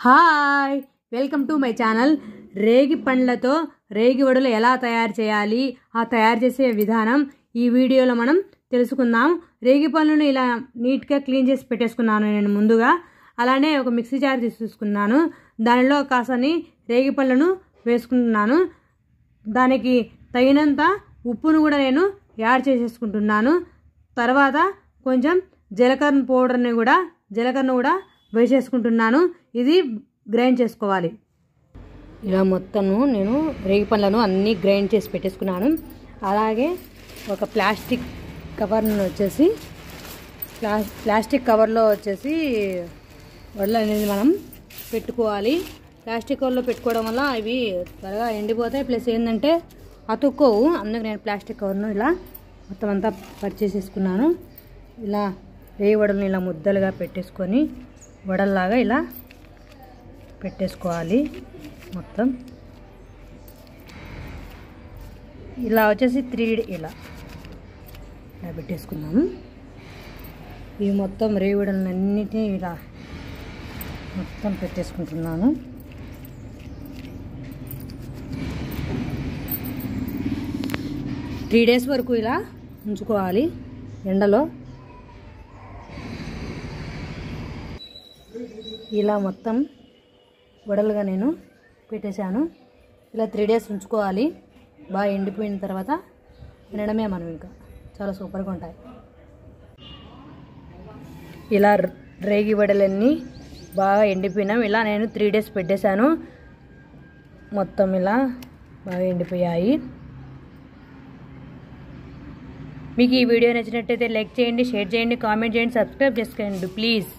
Hi, welcome to my channel. రేగి పండ్లతో రేగి వడలు ఎలా తయారు చేయాలి, ఆ తయారు చేసే విధానం ఈ వీడియోలో మనం తెలుసుకుందాం. రేగి పండ్లను ఇలా నీట్గా క్లీన్ చేసి పెట్టేసుకున్నాను నేను ముందుగా. అలానే ఒక మిక్సీ జార్ తీసుకున్నాను. దానిలో కాసని రేగి పండ్లను వేసుకుంటున్నాను. దానికి తగినంత ఉప్పును కూడా నేను యాడ్ చేసేసుకుంటున్నాను. తర్వాత కొంచెం జీలకర్ర కూడా వేసేసుకుంటున్నాను. ఇది గ్రైండ్ చేసుకోవాలి. ఇలా మొత్తము నేను రేగి పండ్లను అన్నీ గ్రైండ్ చేసి పెట్టేసుకున్నాను. అలాగే ఒక ప్లాస్టిక్ కవర్ను వచ్చేసి ప్లాస్టిక్ కవర్లో వచ్చేసి వడలు అనేది మనం పెట్టుకోవాలి. ప్లాస్టిక్ కవర్లో పెట్టుకోవడం వల్ల ఇవి త్వరగా ఎండిపోతాయి, ప్లస్ ఏంటంటే అతుక్కోవు. అందుకు నేను ప్లాస్టిక్ కవర్ను ఇలా మొత్తం అంతా పరిచేసేసుకున్నాను. ఇలా రేగి వడలను ఇలా ముద్దలుగా పెట్టేసుకొని వడల్లాగా ఇలా పెట్టేసుకోవాలి. మొత్తం ఇలా వచ్చేసి 3D ఇలా పెట్టేసుకున్నాము. ఈ మొత్తం రేగి వడలను అన్నిటినీ ఇలా మొత్తం పెట్టేసుకుంటున్నాను. త్రీ డేస్ వరకు ఇలా ఉంచుకోవాలి ఎండలో. ఇలా మొత్తం వడలుగా నేను పెట్టేశాను. ఇలా 3 డేస్ ఉంచుకోవాలి. బాగా ఎండిపోయిన తర్వాత తినడమే మనం. ఇంకా చాలా సూపర్గా ఉంటాయి. ఇలా రేగి వడలన్నీ బాగా ఎండిపోయినాం. ఇలా నేను 3 డేస్ పెట్టేశాను. మొత్తం ఇలా బాగా ఎండిపోయాయి. మీకు ఈ వీడియో నచ్చినట్టయితే లైక్ చేయండి, షేర్ చేయండి, కామెంట్ చేయండి, సబ్స్క్రైబ్ చేసుకోండి ప్లీజ్.